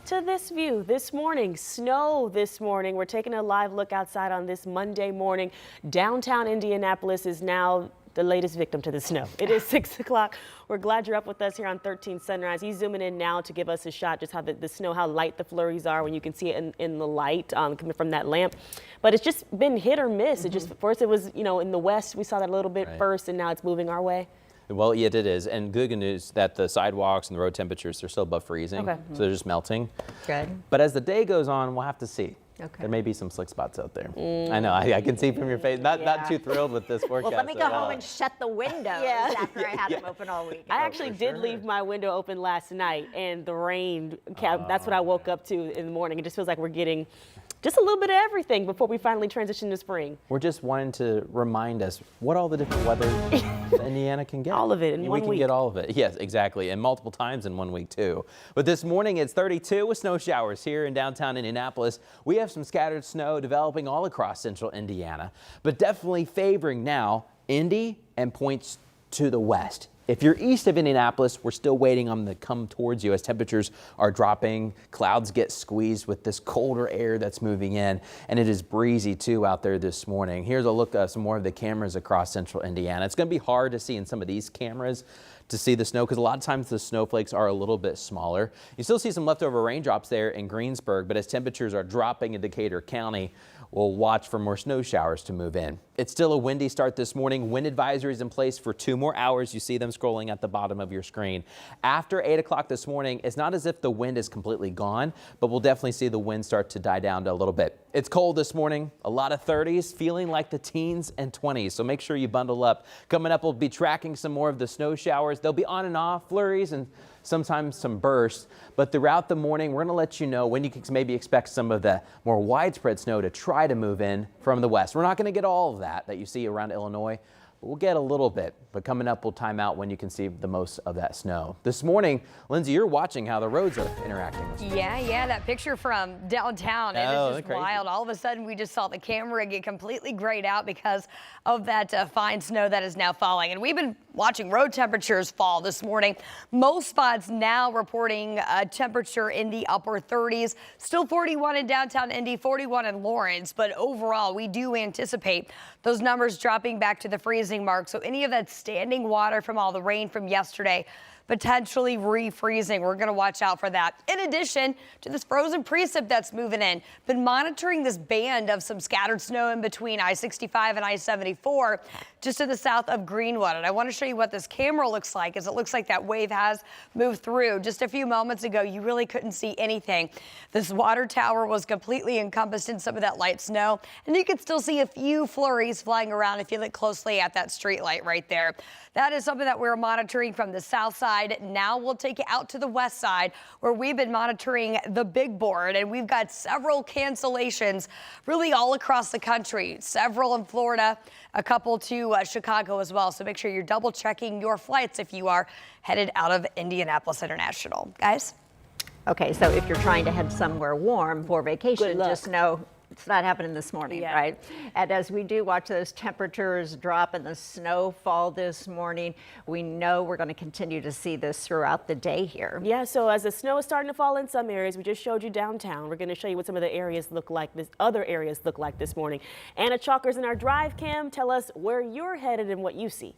to this view this morning. Snow this morning. We're taking a live look outside on this Monday morning. Downtown Indianapolis is now the latest victim to the snow. It is 6 o'clock. We're glad you're up with us here on 13 Sunrise. He's zooming in now to give us a shot just how the snow, how light the flurries are when you can see it in the light coming from that lamp. But it's just been hit or miss. It just, first it was, in the west, we saw that a little bit first, and now it's moving our way. Well, yeah, it is. And good news that the sidewalks and the road temperatures are still above freezing. So they're just melting. Good. But as the day goes on, we'll have to see. Okay. There may be some slick spots out there. I know. I can see from your face. Not too thrilled with this forecast. Well, let me go home and shut the windows after I had them open all week. I actually did leave my window open last night, and the rain, that's what I woke up to in the morning. It just feels like we're getting just a little bit of everything before we finally transition to spring. We're just wanting to remind us what all the different weather Indiana can get. All of it in 1 week. We can get all of it. Yes, exactly. And multiple times in 1 week, too. But this morning, it's 32 with snow showers here in downtown Indianapolis. We have some scattered snow developing all across central Indiana, but definitely favoring now Indy and points to the west. If you're east of Indianapolis, we're still waiting on them to come towards you as temperatures are dropping. Clouds get squeezed with this colder air that's moving in, and it is breezy too out there this morning. Here's a look at some more of the cameras across central Indiana. It's going to be hard to see in some of these cameras to see the snow because a lot of times the snowflakes are a little bit smaller. You still see some leftover raindrops there in Greensburg, but as temperatures are dropping in Decatur County, we'll watch for more snow showers to move in. It's still a windy start this morning. Wind advisories in place for 2 more hours. You see them scrolling at the bottom of your screen. After 8 o'clock this morning, it's not as if the wind is completely gone, but we'll definitely see the wind start to die down a little bit. It's cold this morning, a lot of 30s, feeling like the teens and 20s, so make sure you bundle up. Coming up, we'll be tracking some more of the snow showers. They'll be on and off, flurries and sometimes some bursts, but throughout the morning, we're going to let you know when you can maybe expect some of the more widespread snow to try to move in from the west. We're not going to get all of that you see around Illinois. We'll get a little bit, but coming up, we'll time out when you can see the most of that snow. This morning, Lindsay, you're watching how the roads are interacting with snow. Yeah, that picture from downtown, it is just wild. All of a sudden, we just saw the camera get completely grayed out because of that fine snow that is now falling. And we've been watching road temperatures fall this morning. Most spots now reporting a temperature in the upper 30s. Still 41 in downtown Indy, 41 in Lawrence. But overall, we do anticipate those numbers dropping back to the freezing mark. So any of that standing water from all the rain from yesterday potentially refreezing. We're going to watch out for that. In addition to this frozen precip that's moving in, been monitoring this band of some scattered snow in between I-65 and I-74 just to the south of Greenwood. And I want to show you what this camera looks like, as it looks like that wave has moved through. Just a few moments ago, you really couldn't see anything. This water tower was completely encompassed in some of that light snow, and you can still see a few flurries flying around if you look closely at that street light right there. That is something that we're monitoring from the south side. Now we'll take it out to the west side, where we've been monitoring the big board, and we've got several cancellations really all across the country. Several in Florida, a couple to Chicago as well. So make sure you're double checking your flights if you are headed out of Indianapolis International. Guys? Okay, so if you're trying to head somewhere warm for vacation, just know it's not happening this morning, right? And as we do watch those temperatures drop and the snow fall this morning, we know we're going to continue to see this throughout the day here. Yeah, so as the snow is starting to fall in some areas, we just showed you downtown. We're going to show you what some of the areas look like, other areas look like this morning. Anna Chalkers in our drive cam, tell us where you're headed and what you see.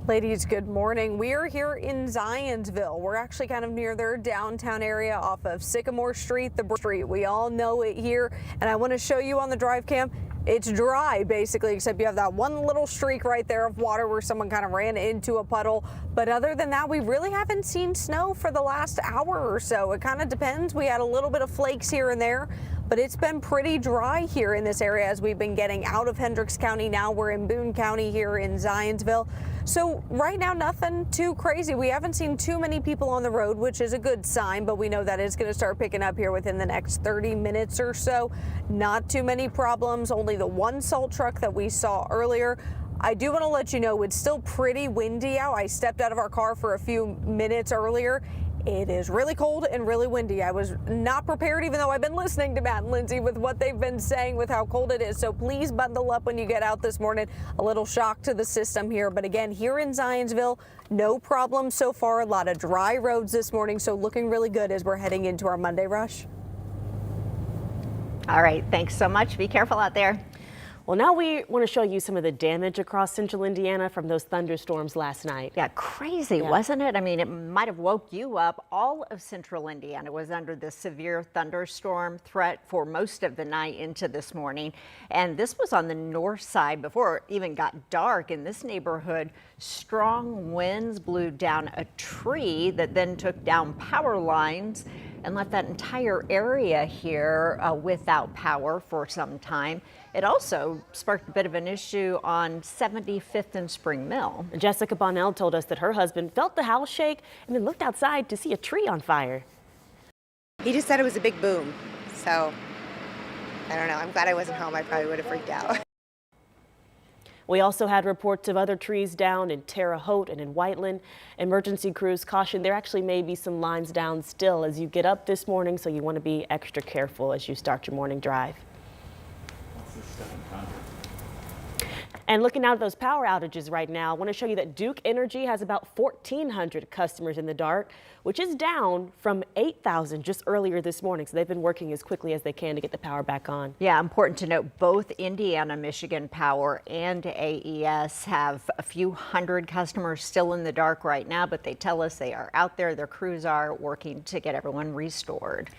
Ladies, good morning. We are here in Zionsville. We're actually kind of near their downtown area off of Sycamore Street, the street. We all know it here, and I want to show you on the drive cam. It's dry, basically, except you have that one little streak right there of water where someone kind of ran into a puddle. But other than that, we really haven't seen snow for the last hour or so. It kind of depends. We had a little bit of flakes here and there, but it's been pretty dry here in this area as we've been getting out of Hendricks County. Now we're in Boone County here in Zionsville. So right now, nothing too crazy. We haven't seen too many people on the road, which is a good sign, but we know that is going to start picking up here within the next 30 minutes or so. Not too many problems, only the one salt truck that we saw earlier. I do want to let you know it's still pretty windy out. I stepped out of our car for a few minutes earlier. It is really cold and really windy. I was not prepared, even though I've been listening to Matt and Lindsay with what they've been saying with how cold it is. So please bundle up when you get out this morning. A little shock to the system here. But again, here in Zionsville, no problem so far. A lot of dry roads this morning. So looking really good as we're heading into our Monday rush. All right. Thanks so much. Be careful out there. Well, now we want to show you some of the damage across central Indiana from those thunderstorms last night. Yeah, crazy, wasn't it? I mean, it might have woke you up. All of central Indiana was under this severe thunderstorm threat for most of the night into this morning. And this was on the north side before it even got dark in this neighborhood. Strong winds blew down a tree that then took down power lines and left that entire area here without power for some time. It also sparked a bit of an issue on 75th and Spring Mill. Jessica Bonnell told us that her husband felt the house shake and then looked outside to see a tree on fire. He just said it was a big boom. So, I don't know. I'm glad I wasn't home. I probably would have freaked out. We also had reports of other trees down in Terre Haute and in Whiteland. Emergency crews caution there actually may be some lines down still as you get up this morning, so you want to be extra careful as you start your morning drive. And looking out at those power outages right now, I want to show you that Duke Energy has about 1,400 customers in the dark, which is down from 8,000 just earlier this morning. So they've been working as quickly as they can to get the power back on. Yeah, important to note, both Indiana Michigan Power and AES have a few hundred customers still in the dark right now, but they tell us they are out there. Their crews are working to get everyone restored.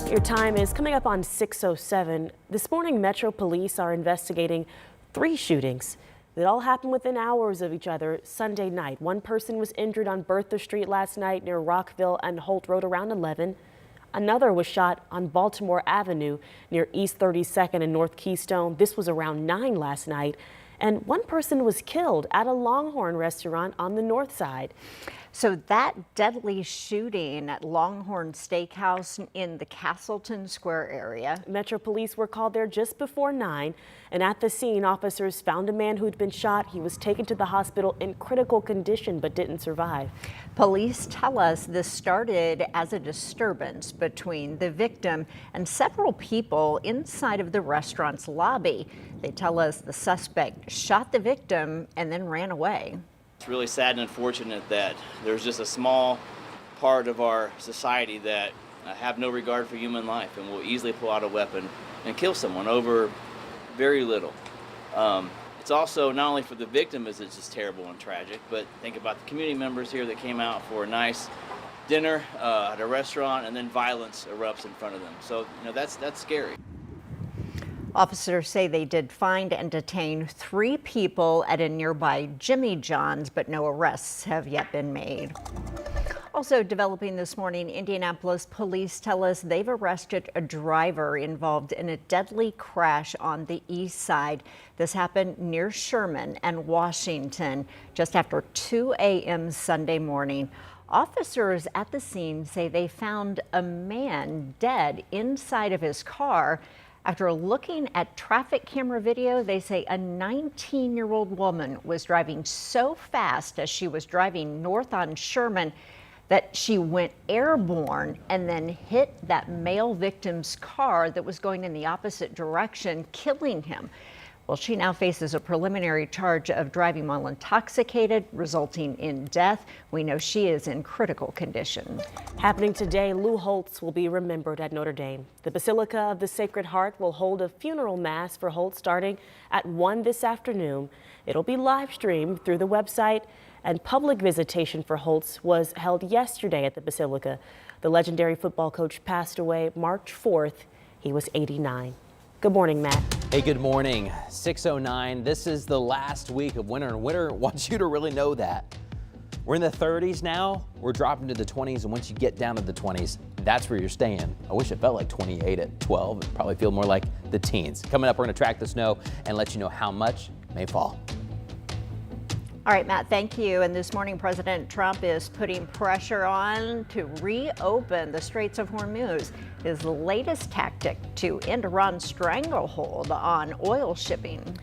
Your time is coming up on 6:07. This morning, Metro Police are investigating 3 shootings that all happened within hours of each other Sunday night. One person was injured on Bertha Street last night near Rockville and Holt Road around 11. Another was shot on Baltimore Avenue near East 32nd and North Keystone. This was around 9 last night. And one person was killed at a Longhorn restaurant on the north side. So that deadly shooting at Longhorn Steakhouse in the Castleton Square area. Metro Police were called there just before 9, and at the scene, officers found a man who'd been shot. He was taken to the hospital in critical condition but didn't survive. Police tell us this started as a disturbance between the victim and several people inside of the restaurant's lobby. They tell us the suspect shot the victim and then ran away. It's really sad and unfortunate that there's just a small part of our society that have no regard for human life and will easily pull out a weapon and kill someone over very little. It's also not only for the victim is it just terrible and tragic, but think about the community members here that came out for a nice dinner at a restaurant and then violence erupts in front of them. So, that's scary. Officers say they did find and detain 3 people at a nearby Jimmy John's, but no arrests have yet been made. Also developing this morning, Indianapolis police tell us they've arrested a driver involved in a deadly crash on the east side. This happened near Sherman and Washington just after 2 a.m. Sunday morning. Officers at the scene say they found a man dead inside of his car. After looking at traffic camera video, they say a 19-year-old woman was driving so fast as she was driving north on Sherman that she went airborne and then hit that male victim's car that was going in the opposite direction, killing him. Well, she now faces a preliminary charge of driving while intoxicated, resulting in death. We know she is in critical condition. Happening today, Lou Holtz will be remembered at Notre Dame. The Basilica of the Sacred Heart will hold a funeral mass for Holtz starting at 1 this afternoon. It'll be live streamed through the website, and public visitation for Holtz was held yesterday at the Basilica. The legendary football coach passed away March 4th. He was 89. Good morning, Matt. Hey, good morning. 6:09. This is the last week of winter, and winter wants you to really know that. We're in the 30s now. We're dropping to the 20s, and once you get down to the 20s, that's where you're staying. I wish it felt like 28 at 12. It'd probably feel more like the teens. Coming up, we're going to track the snow and let you know how much may fall. All right, Matt, thank you. And this morning, President Trump is putting pressure on to reopen the Straits of Hormuz, his latest tactic to end Iran's stranglehold on oil shipping.